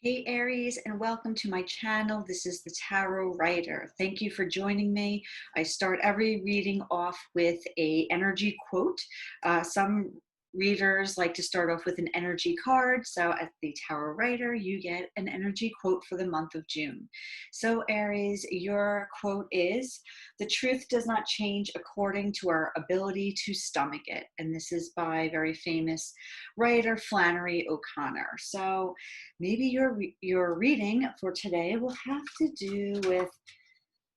Hey Aries, and welcome to my channel. This is the Tarot Writer. Thank you for joining me. I start every reading off with a energy quote. Some readers like to start off with an energy card. So as the Tarot Writer, you get an energy quote for the month of June. So Aries, your quote is, "The truth does not change according to our ability to stomach it." And this is by very famous writer Flannery O'Connor. So maybe your reading for today will have to do with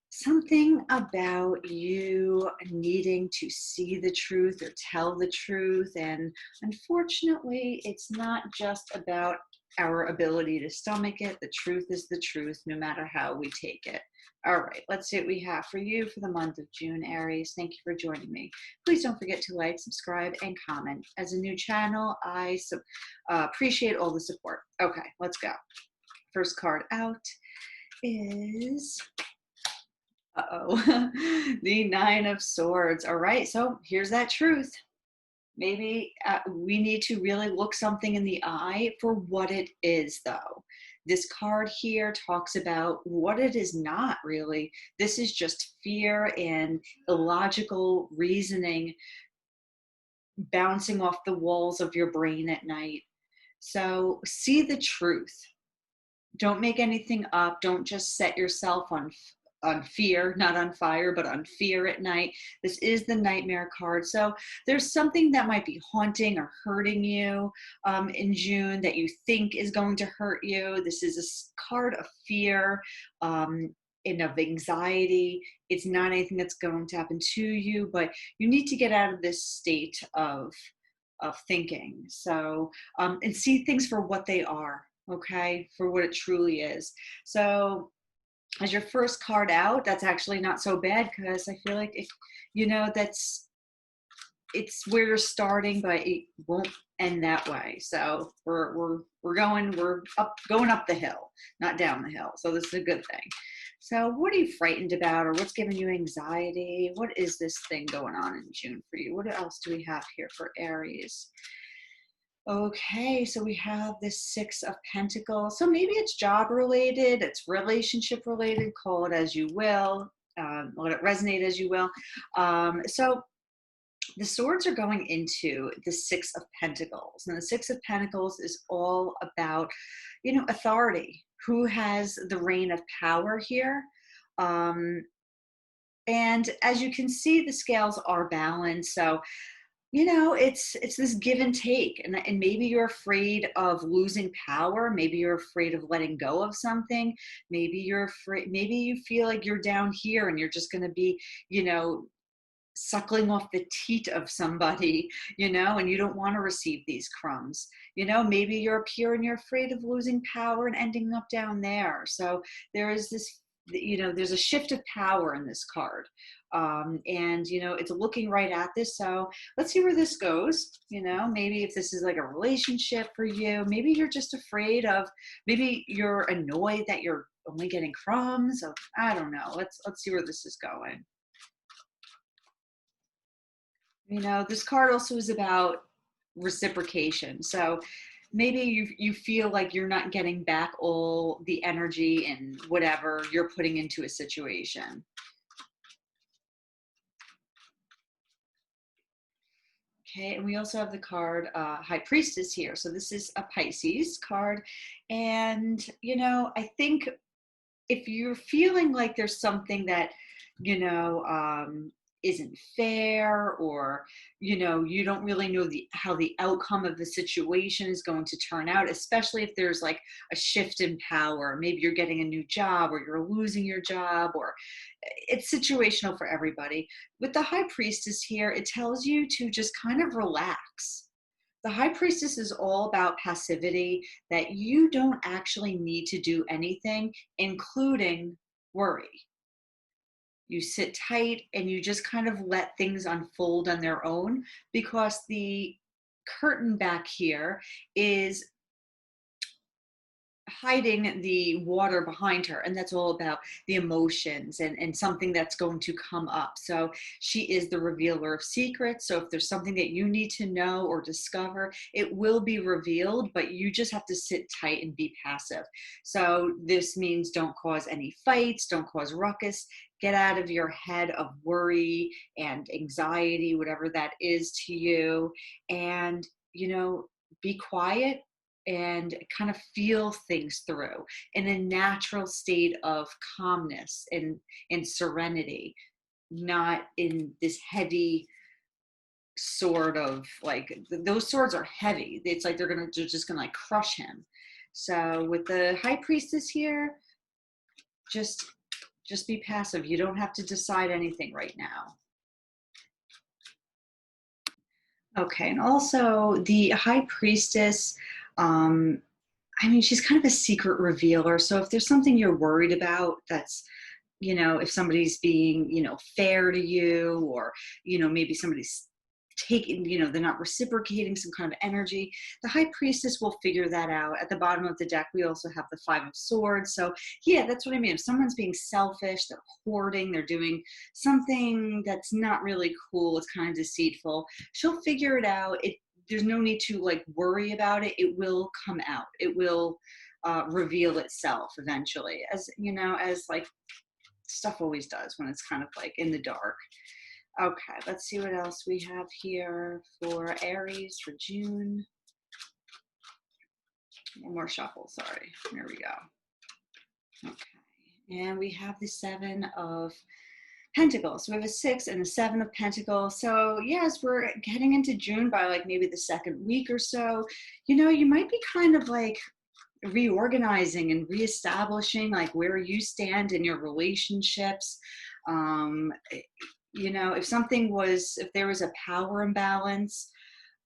something about you needing to see the truth or tell the truth. And unfortunately, it's not just about our ability to stomach it. The truth is the truth, no matter how we take it. All right, let's see what we have for you for the month of June, Aries. Thank you for joining me. Please don't forget to like, subscribe, and comment. As a new channel, I appreciate all the support. Okay, let's go. First card out is the Nine of Swords. All right, so here's that truth. Maybe we need to really look something in the eye for what it is, though. This card here talks about what it is not really. This is just fear and illogical reasoning bouncing off the walls of your brain at night. So see the truth. Don't make anything up. Don't just set yourself on fear, not on fire, but on fear at night. This is the nightmare card. So there's something that might be haunting or hurting you in June that you think is going to hurt you. This is a card of fear and of anxiety. It's not anything that's going to happen to you, but you need to get out of this state of thinking. So and see things for what they are. Okay, for what it truly is. So as your first card out, that's actually not so bad, because I feel like if it's where you're starting, but it won't end that way. So we're going up the hill, not down the hill. So this is a good thing. So what are you frightened about, or what's giving you anxiety? What is this thing going on in June for you? What else do we have here for Aries? Okay, so we have this Six of Pentacles. So maybe it's job related, it's relationship related, call it as you will, let it resonate as you will. So the swords are going into the Six of Pentacles. And the Six of Pentacles is all about, authority. Who has the reign of power here? And as you can see, the scales are balanced. So it's this give and take, and maybe you're afraid of losing power. Maybe you're afraid of letting go of something. Maybe you're afraid, maybe you feel like you're down here and you're just going to be, suckling off the teat of somebody, and you don't want to receive these crumbs. Maybe you're up here and you're afraid of losing power and ending up down there. So there is this, there's a shift of power in this card. And it's looking right at this. So let's see where this goes. Maybe if this is like a relationship for you, maybe you're just afraid of, maybe you're annoyed that you're only getting crumbs of, I don't know. Let's see where this is going. This card also is about reciprocation. So maybe you feel like you're not getting back all the energy and whatever you're putting into a situation. Okay, and we also have the card High Priestess here. So this is a Pisces card. And, I think if you're feeling like there's something that, isn't fair, or, you don't really know how the outcome of the situation is going to turn out, especially if there's like a shift in power. Maybe you're getting a new job, or you're losing your job, or it's situational for everybody. With the High Priestess here, it tells you to just kind of relax. The High Priestess is all about passivity, that you don't actually need to do anything, including worry. You sit tight and you just kind of let things unfold on their own, because the curtain back here is hiding the water behind her, and that's all about the emotions and something that's going to come up. So she is the revealer of secrets. So if there's something that you need to know or discover, it will be revealed, but you just have to sit tight and be passive. So this means don't cause any fights, don't cause ruckus, get out of your head of worry and anxiety, whatever that is to you, and be quiet and kind of feel things through in a natural state of calmness and serenity, not in this heavy sort of like those swords are heavy. It's like they're just gonna like crush him. So with the High Priestess here, just just be passive. You don't have to decide anything right now. Okay, and also the High Priestess, um, I mean, she's kind of a secret revealer. So if there's something you're worried about, that's, if somebody's being, fair to you, or, maybe somebody's taking, they're not reciprocating some kind of energy, the High Priestess will figure that out. At the bottom of the deck, we also have the Five of Swords. So yeah, that's what I mean. If someone's being selfish, they're hoarding, they're doing something that's not really cool, it's kind of deceitful, she'll figure it out. There's no need to like worry about it. It will come out. It will reveal itself eventually, as like stuff always does when it's kind of like in the dark. Okay, let's see what else we have here for Aries for June. One more shuffle, sorry. Here we go. Okay, and we have the Seven of Pentacles. So we have a 6 and a 7 of Pentacles. So yes, we're getting into June by like maybe the second week or so. You might be kind of like reorganizing and reestablishing like where you stand in your relationships. Um, if there was a power imbalance,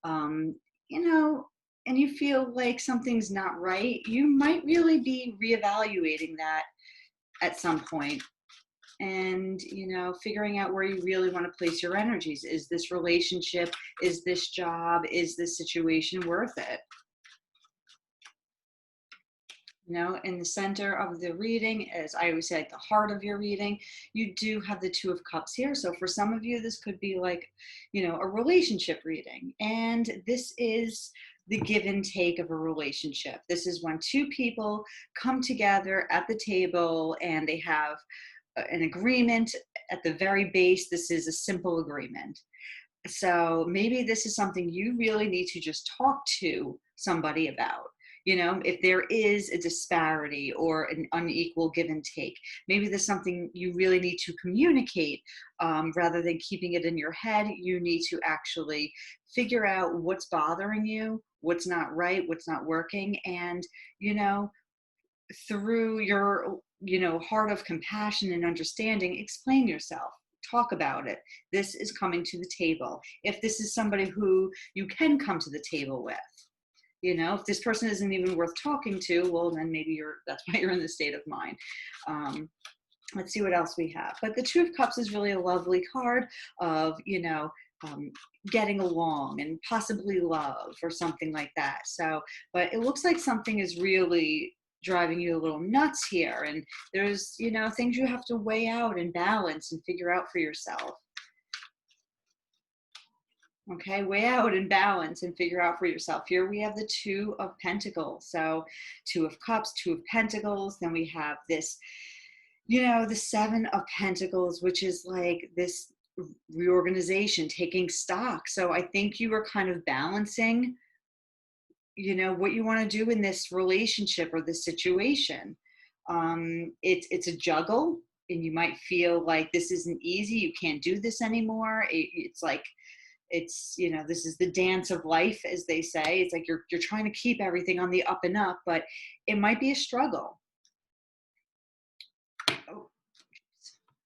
um, and you feel like something's not right, you might really be reevaluating that at some point, and figuring out where you really want to place your energies. Is this relationship, is this job, is this situation worth it? In the center of the reading, as I always say, at the heart of your reading, you do have the Two of Cups here. So for some of you, this could be like, a relationship reading. And this is the give and take of a relationship. This is when two people come together at the table and they have an agreement at the very base. This is a simple agreement. So maybe this is something you really need to just talk to somebody about. If there is a disparity or an unequal give and take, maybe there's something you really need to communicate, rather than keeping it in your head. You need to actually figure out what's bothering you, what's not right, what's not working, and through your heart of compassion and understanding, explain yourself, talk about it. This is coming to the table. If this is somebody who you can come to the table with, if this person isn't even worth talking to, well, then maybe that's why you're in this state of mind. Let's see what else we have. But the Two of Cups is really a lovely card of getting along and possibly love or something like that. So, but it looks like something is really driving you a little nuts here, and there's things you have to weigh out and balance and figure out for yourself. Okay, weigh out and balance and figure out for yourself. Here we have the Two of Pentacles. So Two of Cups, Two of Pentacles. Then we have this, the Seven of Pentacles, which is like this reorganization, taking stock. So I think you are kind of balancing, what you want to do in this relationship or this situation. It's a juggle, and you might feel like this isn't easy. You can't do this anymore. It's like, this is the dance of life, as they say. It's like you're trying to keep everything on the up and up, but it might be a struggle. Oh,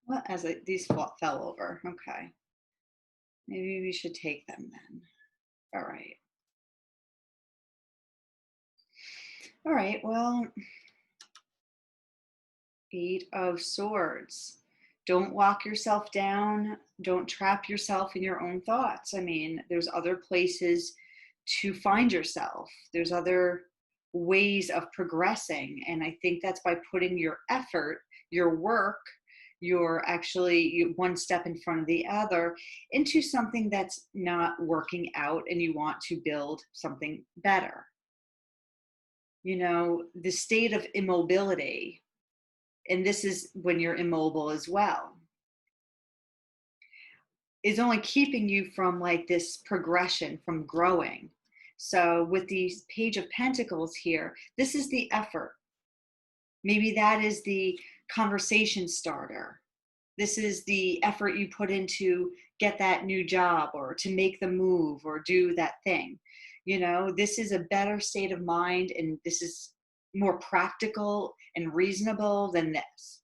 well, these fell over. Okay, maybe we should take them then. All right, well, Eight of Swords. Don't lock yourself down. Don't trap yourself in your own thoughts. I mean, there's other places to find yourself. There's other ways of progressing. And I think that's by putting your effort, your work, you're actually one step in front of the other into something that's not working out and you want to build something better. You know, the state of immobility, and this is when you're immobile as well, is only keeping you from like this progression, from growing. So with the Page of Pentacles here, this is the effort. Maybe that is the conversation starter. This is the effort you put into get that new job or to make the move or do that thing. You know, this is a better state of mind, and this is more practical and reasonable than this.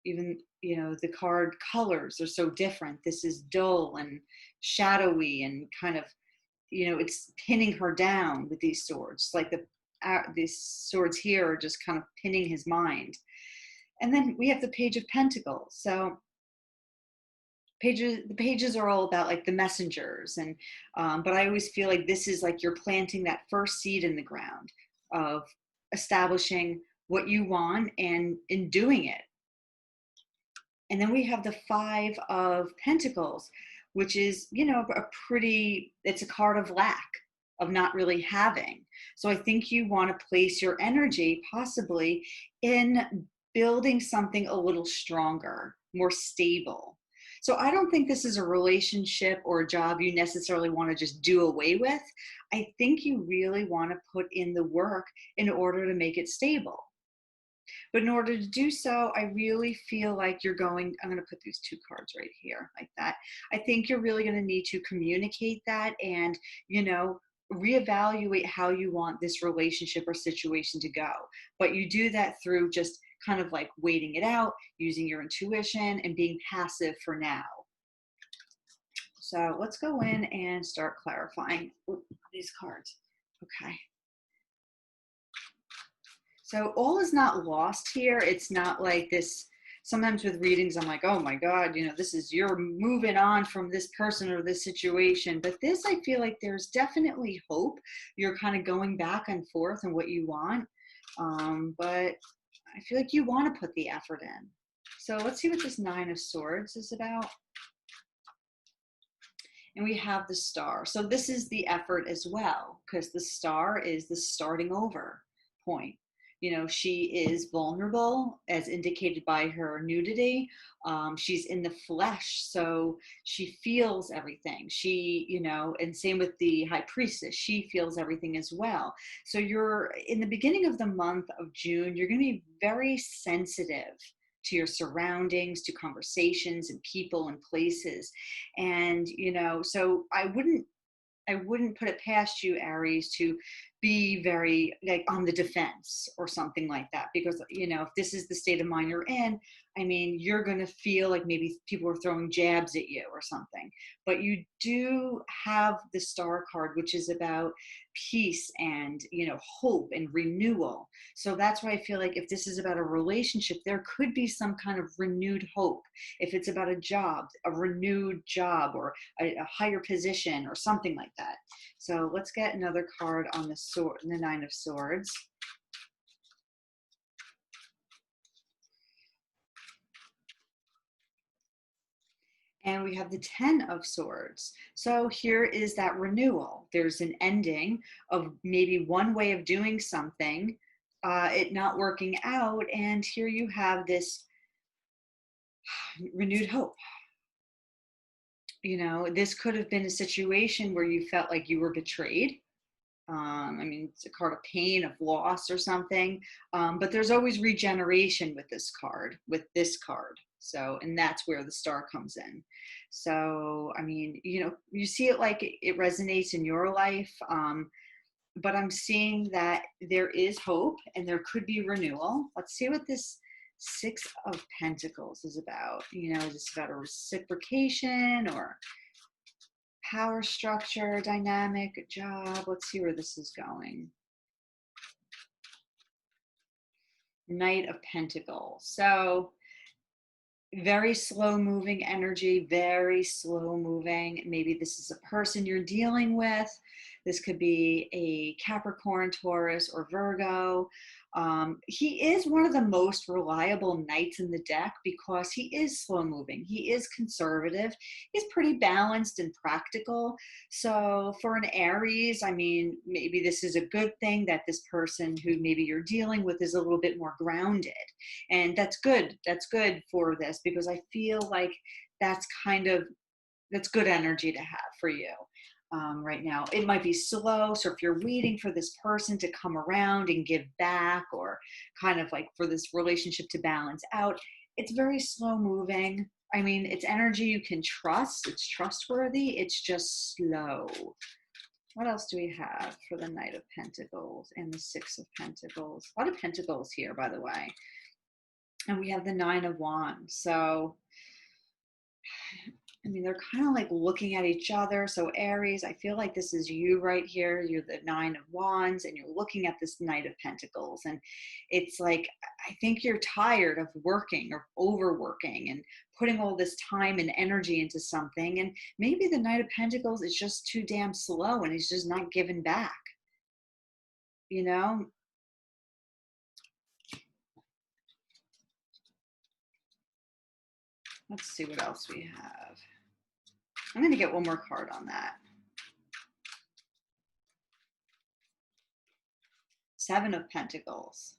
Even, you know, the card colors are so different. This is dull and shadowy and kind of, you know, it's pinning her down with these swords. Like these swords here are just kind of pinning his mind. And then we have the Page of Pentacles. So the pages are all about like the messengers, and but I always feel like this is like you're planting that first seed in the ground of establishing what you want and in doing it. And then we have the Five of Pentacles, which is, you know, it's a card of lack, of not really having. So I think you want to place your energy possibly in building something a little stronger, more stable. So I don't think this is a relationship or a job you necessarily want to just do away with. I think you really want to put in the work in order to make it stable. But in order to do so, I really feel like I'm going to put these two cards right here like that. I think you're really going to need to communicate that and, you know, reevaluate how you want this relationship or situation to go. But you do that through just kind of like waiting it out, using your intuition and being passive for now. So let's go in and start clarifying these cards. Okay. So all is not lost here. It's not like this. Sometimes with readings, I'm like, oh my God, you know, you're moving on from this person or this situation. But this, I feel like there's definitely hope. You're kind of going back and forth on what you want. But I feel like you want to put the effort in. So let's see what this Nine of Swords is about. And we have the Star. So this is the effort as well, because the Star is the starting over point. You know, she is vulnerable, as indicated by her nudity. She's in the flesh, so she feels everything. She, you know, and same with the High Priestess, she feels everything as well. So you're in the beginning of the month of June, you're going to be very sensitive to your surroundings, to conversations and people and places. And, you know, so I wouldn't put it past you, Aries, to be very like on the defense or something like that, because, you know, if this is the state of mind you're in, I mean, you're going to feel like maybe people are throwing jabs at you or something. But you do have the Star card, which is about peace and, you know, hope and renewal. So that's why I feel like if this is about a relationship, there could be some kind of renewed hope. If it's about a renewed job or a higher position or something like that. So let's get another card on the Nine of Swords. And we have the Ten of Swords. So here is that renewal. There's an ending of maybe one way of doing something, it not working out. And here you have this renewed hope. You know, this could have been a situation where you felt like you were betrayed. I mean, it's a card of pain, of loss or something. But there's always regeneration with this card, So, and that's where the Star comes in. So, I mean, you know, you see it like it resonates in your life. But I'm seeing that there is hope and there could be renewal. Let's see what this Six of Pentacles is about. You know, is this about a reciprocation or power structure, dynamic, job? Let's see where this is going. Knight of Pentacles. So very slow moving energy, very slow moving. Maybe this is a person you're dealing with. This could be a Capricorn, Taurus, or Virgo. He is one of the most reliable knights in the deck because he is slow moving. He is conservative. He's pretty balanced and practical. So for an Aries, I mean, maybe this is a good thing that this person who maybe you're dealing with is a little bit more grounded. And that's good. That's good for this because I feel like that's that's good energy to have for you. Right now. It might be slow. So if you're waiting for this person to come around and give back, or kind of like for this relationship to balance out, it's very slow moving. I mean, it's energy you can trust. It's trustworthy. It's just slow. What else do we have for the Knight of Pentacles and the Six of Pentacles? A lot of Pentacles here, by the way. And we have the Nine of Wands. So I mean, they're kind of like looking at each other. So Aries, I feel like this is you right here. You're the Nine of Wands and you're looking at this Knight of Pentacles. And it's like, I think you're tired of working or overworking and putting all this time and energy into something. And maybe the Knight of Pentacles is just too damn slow and he's just not giving back, you know? Let's see what else we have. I'm going to get one more card on that. Seven of Pentacles.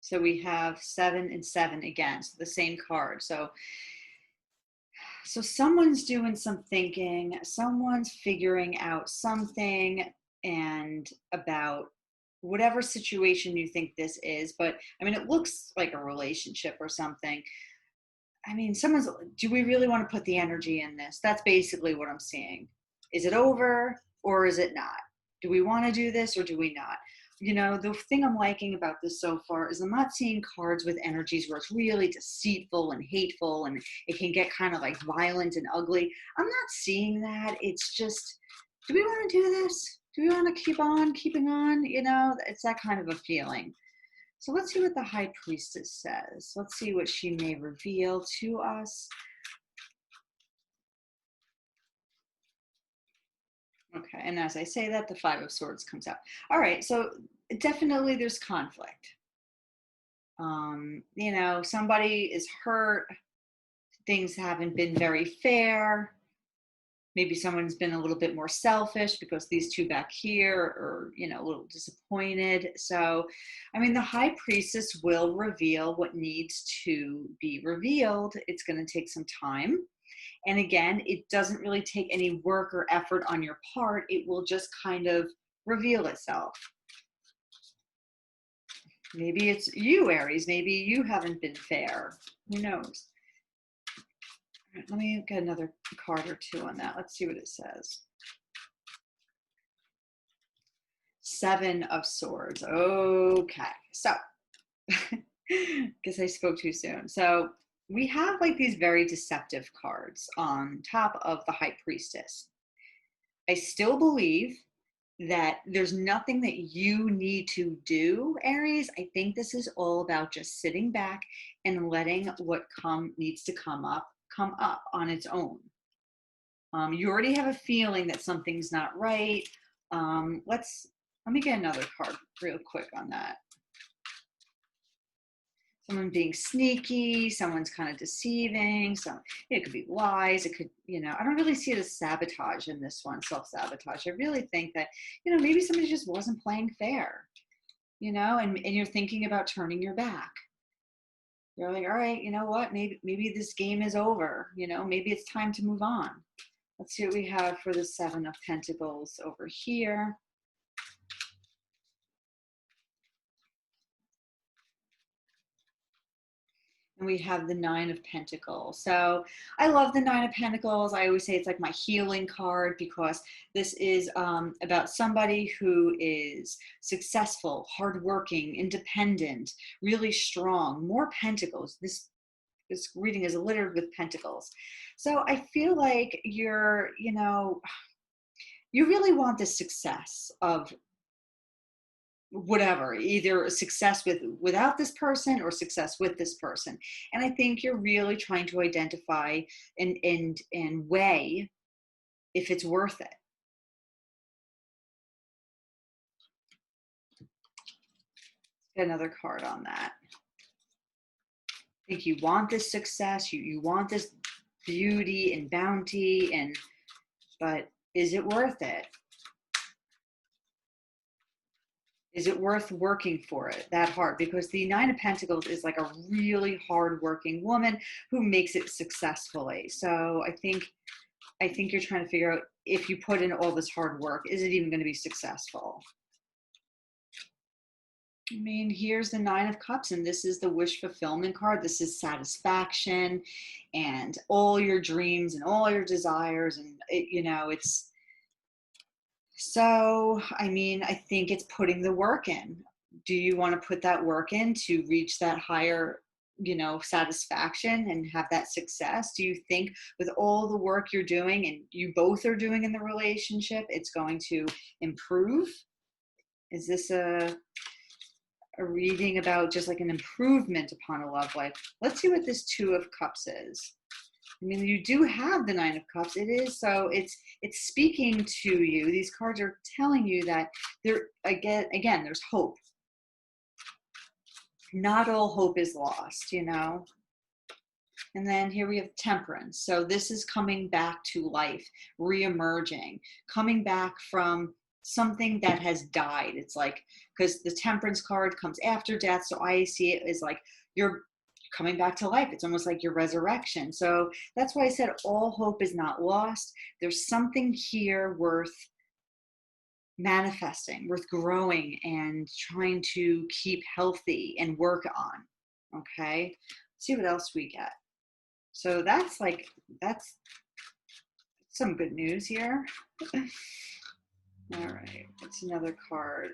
So we have 7 and 7 again, so the same card. So someone's doing some thinking, someone's figuring out something and about whatever situation you think this is. But I mean, it looks like a relationship or something. I mean, do we really want to put the energy in this? That's basically what I'm seeing. Is it over or is it not? Do we want to do this or do we not? You know, the thing I'm liking about this so far is I'm not seeing cards with energies where it's really deceitful and hateful and it can get kind of like violent and ugly. I'm not seeing that. It's just, do we want to do this? Do we want to keep on keeping on? You know, it's that kind of a feeling. So let's see what the High Priestess says. Let's see what she may reveal to us. Okay, and as I say that, the Five of Swords comes out. All right, so definitely there's conflict. You know, somebody is hurt. Things haven't been very fair. Maybe someone's been a little bit more selfish because these two back here are, you know, a little disappointed. So, I mean, the High Priestess will reveal what needs to be revealed. It's going to take some time. And again, it doesn't really take any work or effort on your part. It will just kind of reveal itself. Maybe it's you, Aries. Maybe you haven't been fair. Who knows? All right, let me get another card or two on that. Let's see what it says. Seven of Swords. Okay, so guess I spoke too soon. So we have like these very deceptive cards on top of the High Priestess. I still believe that there's nothing that you need to do, Aries. I think this is all about just sitting back and letting what needs to come up on its own. You already have a feeling that something's not right. Let me get another card real quick on that. Someone being sneaky, someone's kind of deceiving, it could be lies, it could, you know, I don't really see it as sabotage in this one, self-sabotage. I really think that, you know, maybe somebody just wasn't playing fair, you know, and you're thinking about turning your back. You're like, all right, you know what, maybe this game is over, you know, maybe it's time to move on. Let's see what we have for the Seven of Pentacles over here. And we have the Nine of Pentacles. So I love the Nine of Pentacles. I always say it's like my healing card because this is about somebody who is successful, hardworking, independent, really strong, more pentacles. This reading is littered with pentacles. So I feel like you're, you know, you really want the success of whatever, either success without this person or success with this person. And I think you're really trying to identify and weigh if it's worth it. Get another card on that. I think you want this success, you want this beauty and bounty, but is it worth it? Is it worth working for it that hard? Because the Nine of Pentacles is like a really hardworking woman who makes it successfully. So I think you're trying to figure out, if you put in all this hard work, is it even going to be successful? I mean, here's the Nine of Cups, and this is the wish fulfillment card. This is satisfaction and all your dreams and all your desires. And, it's, so, I mean, I think it's putting the work in. Do you want to put that work in to reach that higher, satisfaction and have that success? Do you think with all the work you're doing and you both are doing in the relationship, it's going to improve? Is this a reading about just like an improvement upon a love life? Let's see what this Two of Cups is. I mean, you do have the Nine of Cups. It is, so it's speaking to you. These cards are telling you that there, again, there's hope. Not all hope is lost, And then here we have Temperance. So this is coming back to life, re-emerging, coming back from something that has died. It's like, because the Temperance card comes after death. So I see it as like you're coming back to life. It's almost like your resurrection. So that's why I said all hope is not lost. There's something here worth manifesting, worth growing and trying to keep healthy and work on. Okay. Let's see what else we get. So that's some good news here. All right. What's another card?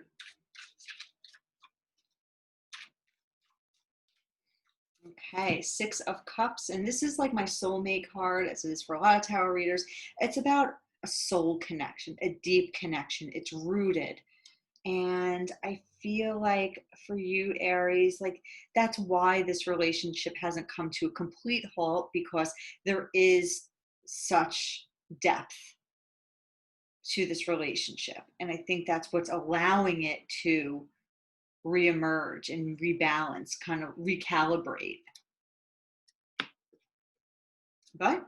Okay, Six of Cups, and this is like my soulmate card, as it is for a lot of tarot readers. It's about a soul connection, a deep connection. It's rooted. And I feel like for you, Aries, like that's why this relationship hasn't come to a complete halt, because there is such depth to this relationship. And I think that's what's allowing it to reemerge and rebalance, kind of recalibrate. But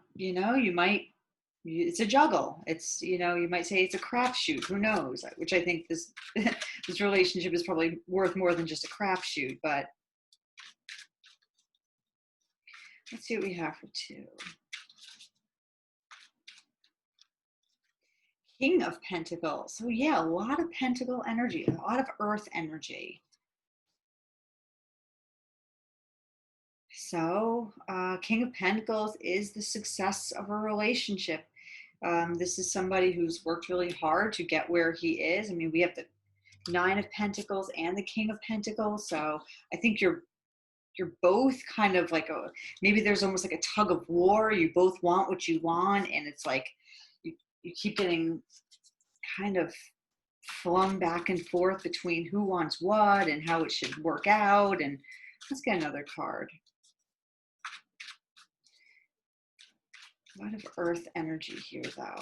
it's a juggle. It's, you might say it's a crapshoot. Who knows? Which I think this this relationship is probably worth more than just a crapshoot. But let's see what we have for two. King of Pentacles. So yeah, a lot of Pentacle energy, a lot of Earth energy. So King of Pentacles is the success of a relationship. This is somebody who's worked really hard to get where he is. I mean, we have the Nine of Pentacles and the King of Pentacles. So I think you're both kind of like maybe there's almost like a tug of war. You both want what you want, and it's like you keep getting kind of flung back and forth between who wants what and how it should work out. And let's get another card. A lot of Earth energy here, though.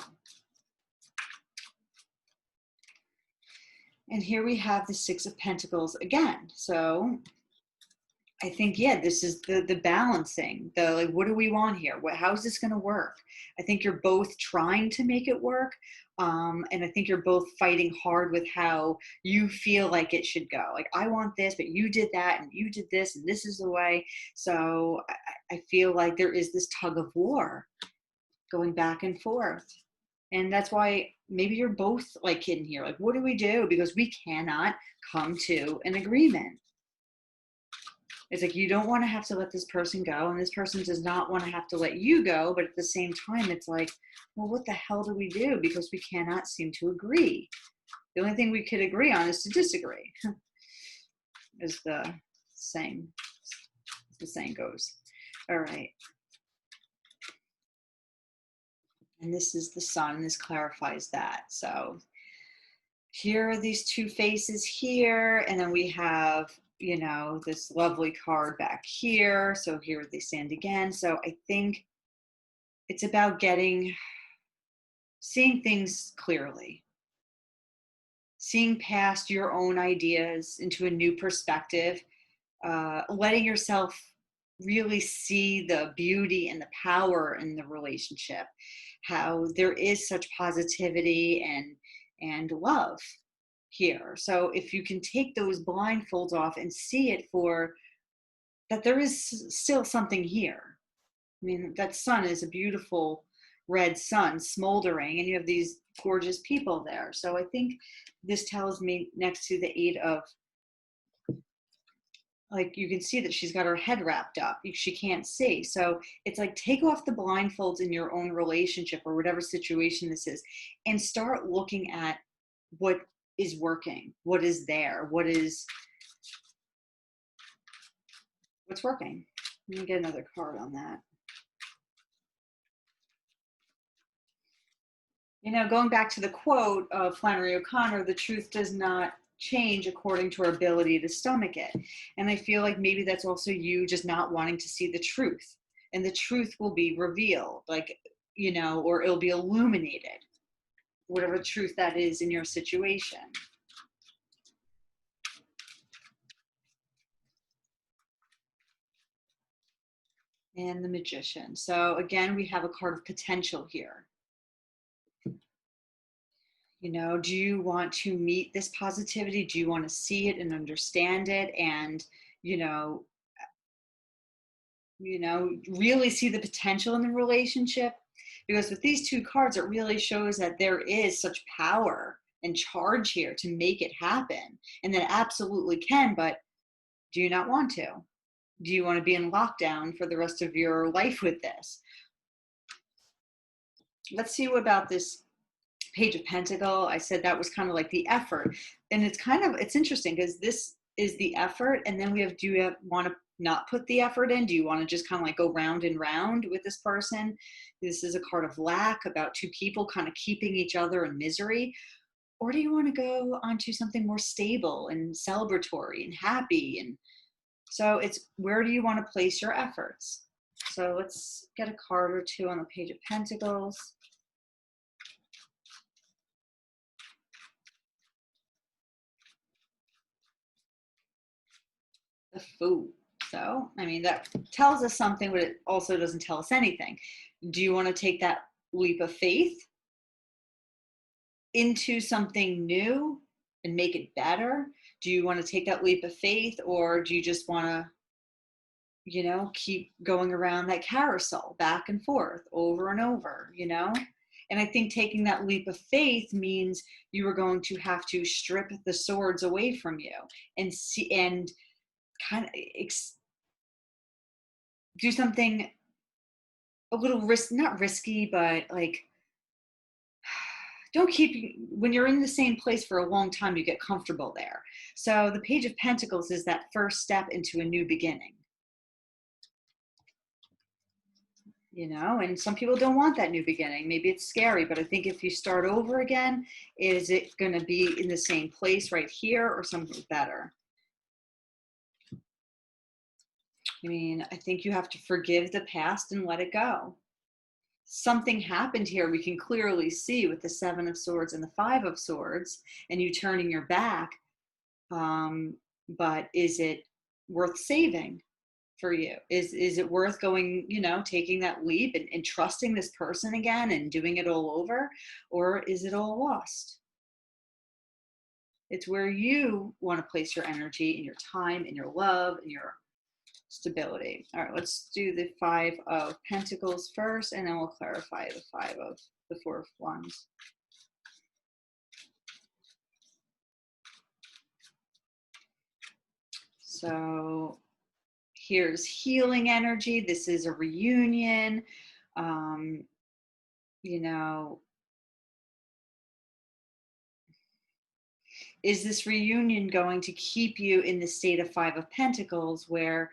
And here we have the Six of Pentacles again. So I think, yeah, this is the balancing, the like, what do we want here? How is this going to work? I think you're both trying to make it work. And I think you're both fighting hard with how you feel like it should go. Like, I want this, but you did that, and you did this, and this is the way. So I feel like there is this tug of war going back and forth. And that's why maybe you're both like in here. Like, what do we do? Because we cannot come to an agreement. It's like you don't want to have to let this person go, and this person does not want to have to let you go. But at the same time, it's like, well, what the hell do we do? Because we cannot seem to agree. The only thing we could agree on is to disagree, as the saying goes. All right. And this is the Sun, and this clarifies that. So here are these two faces here, and then we have, this lovely card back here. So here they stand again. So I think it's about seeing things clearly, seeing past your own ideas into a new perspective, letting yourself really see the beauty and the power in the relationship, how there is such positivity and love here. So if you can take those blindfolds off and see it for that, there is still something here. I mean, that sun is a beautiful red sun smoldering, and you have these gorgeous people there. So I think this tells me, next to the Eight of, like, you can see that she's got her head wrapped up. She can't see. So it's like, take off the blindfolds in your own relationship or whatever situation this is, and start looking at what is working, what is there, what's working. Let me get another card on that. You know, going back to the quote of Flannery O'Connor, the truth does not change according to our ability to stomach it. And I feel like maybe that's also you just not wanting to see the truth. And the truth will be revealed, like, you know, or it'll be illuminated, whatever truth that is in your situation. And the Magician. So again, we have a card of potential here. You know, do you want to meet this positivity? Do you want to see it and understand it, and, you know, really see the potential in the relationship? Because with these two cards, it really shows that there is such power and charge here to make it happen, and that absolutely can. But do you not want to? Do you want to be in lockdown for the rest of your life with this? Let's see what about this Page of Pentacle. I said that was kind of like the effort, and it's interesting because this is the effort, and then we have, do you want to not put the effort in? Do you want to just kind of like go round and round with this person? This is a card of lack, about two people kind of keeping each other in misery. Or do you want to go onto something more stable and celebratory and happy? And so it's, where do you want to place your efforts? So let's get a card or two on the Page of Pentacles. The Fool. So, I mean, that tells us something, but it also doesn't tell us anything. Do you want to take that leap of faith into something new and make it better? Do you want to take that leap of faith, or do you just want to, you know, keep going around that carousel back and forth over and over, you know? And I think taking that leap of faith means you are going to have to strip the swords away from you and see, and kind of do something a little not risky, but like, don't keep, when you're in the same place for a long time, you get comfortable there. So the Page of Pentacles is that first step into a new beginning. You know, and some people don't want that new beginning. Maybe it's scary, but I think if you start over again, is it going to be in the same place right here, or something better? I mean, I think you have to forgive the past and let it go. Something happened here, we can clearly see with the Seven of Swords and the Five of Swords, and you turning your back. But is it worth saving for you? Is it worth going, you know, taking that leap and trusting this person again and doing it all over? Or is it all lost? It's where you want to place your energy and your time and your love and your stability. All right, let's do the Five of Pentacles first, and then we'll clarify the Four of Wands. So here's healing energy. This is a reunion. You know, is this reunion going to keep you in the state of Five of Pentacles, where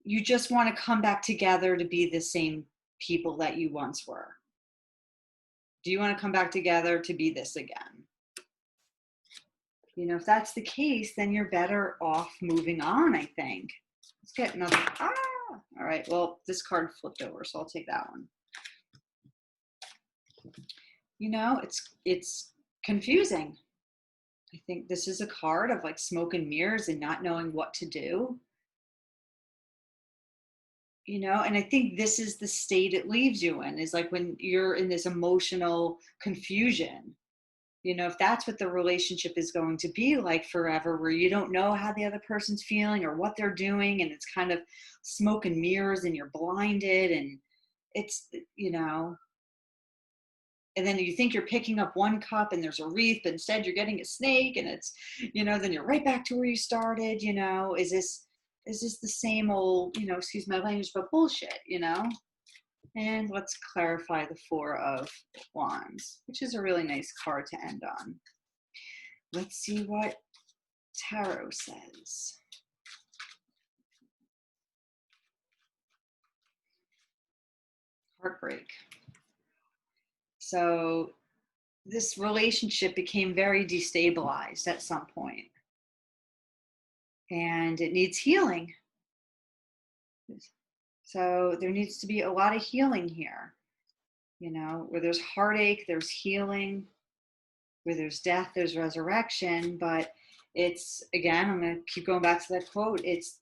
you just want to come back together to be the same people that you once were? Do you want to come back together to be this again? You know, if that's the case, then you're better off moving on, I think. Let's get another. All right, well, this card flipped over, so I'll take that one. You know, it's confusing. I think this is a card of like smoke and mirrors and not knowing what to do, you know. And I think this is the state it leaves you in, is like when you're in this emotional confusion, you know, if that's what the relationship is going to be like forever, where you don't know how the other person's feeling or what they're doing, and it's kind of smoke and mirrors and you're blinded, and it's, you know, and then you think you're picking up one cup and there's a wreath, but instead you're getting a snake, and it's, you know, then you're right back to where you started, you know. Is this the same old, you know, excuse my language, but bullshit, you know? And let's clarify the Four of Wands, which is a really nice card to end on. Let's see what Tarot says. Heartbreak. So this relationship became very destabilized at some point, and it needs healing. So there needs to be a lot of healing here. You know, where there's heartache, there's healing. Where there's death, there's resurrection. But it's, again, I'm going to keep going back to that quote. It's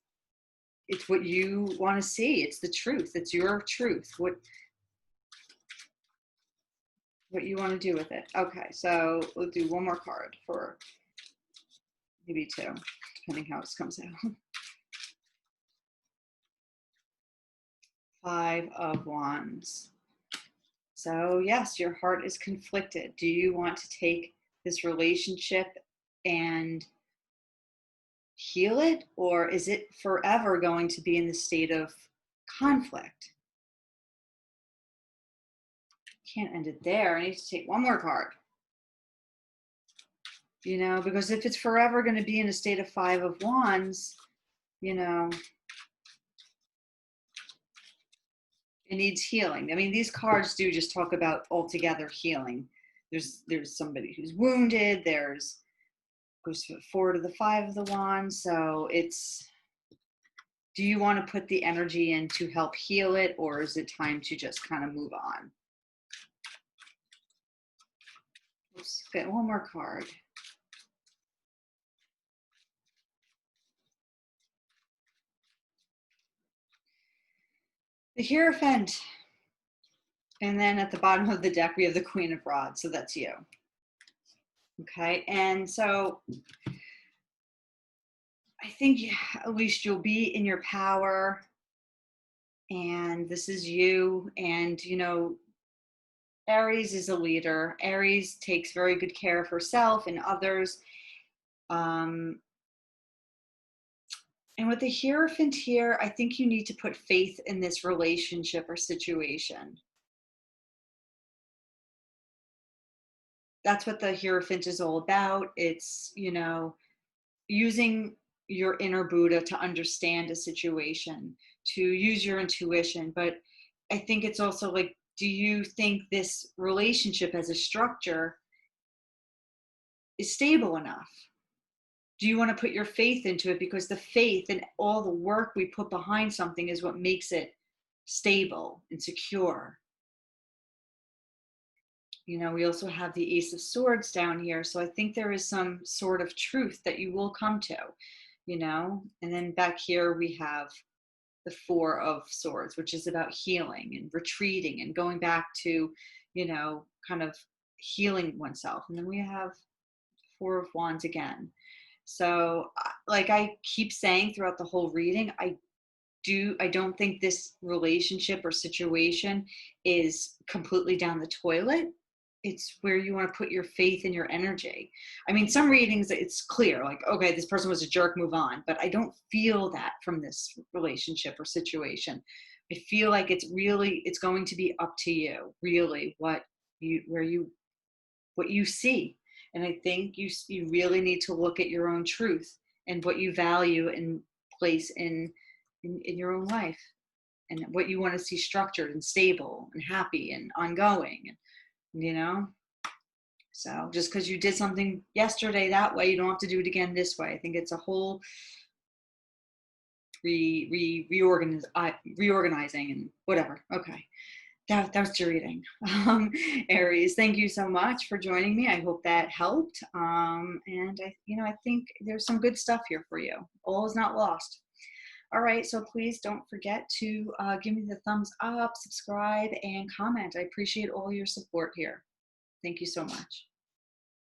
what you want to see. It's the truth. It's your truth. What you want to do with it. Okay, so we'll do one more card, for maybe two, depending how this comes out. Five of Wands. So yes, your heart is conflicted. Do you want to take this relationship and heal it, or is it forever going to be in the state of conflict? Can't end it there. I need to take one more card. You know, because if it's forever going to be in a state of Five of Wands, you know, it needs healing. I mean, these cards do just talk about altogether healing. There's somebody who's wounded. There's goes forward to the Five of the Wands. So it's, do you want to put the energy in to help heal it, or is it time to just kind of move on? Let's get one more card. The Hierophant. And then at the bottom of the deck, we have the Queen of Rods. So that's you. Okay. And so I think at least you'll be in your power. And this is you. And, you know, Aries is a leader. Aries takes very good care of herself and others. And with the Hierophant here, I think you need to put faith in this relationship or situation. That's what the Hierophant is all about. It's, you know, using your inner Buddha to understand a situation, to use your intuition. But I think it's also like, do you think this relationship as a structure is stable enough? Do you want to put your faith into it? Because the faith and all the work we put behind something is what makes it stable and secure. You know, we also have the Ace of Swords down here. So I think there is some sort of truth that you will come to, you know. And then back here we have the Four of Swords, which is about healing and retreating and going back to, you know, kind of healing oneself. And then we have Four of Wands again. So like I keep saying throughout the whole reading, I don't think this relationship or situation is completely down the toilet. It's where you want to put your faith and your energy. I mean, some readings, it's clear, like, okay, this person was a jerk, move on. But I don't feel that from this relationship or situation. I feel like it's going to be up to you, really, what you see. And I think you really need to look at your own truth and what you value and place in your own life, and what you want to see structured and stable and happy and ongoing, you know. So just because you did something yesterday that way, you don't have to do it again this way. I think it's a whole reorganizing and whatever. Okay, That was your reading. Aries, thank you so much for joining me. I hope that helped. And I think there's some good stuff here for you. All is not lost. All right, so please don't forget to give me the thumbs up, subscribe, and comment. I appreciate all your support here. Thank you so much.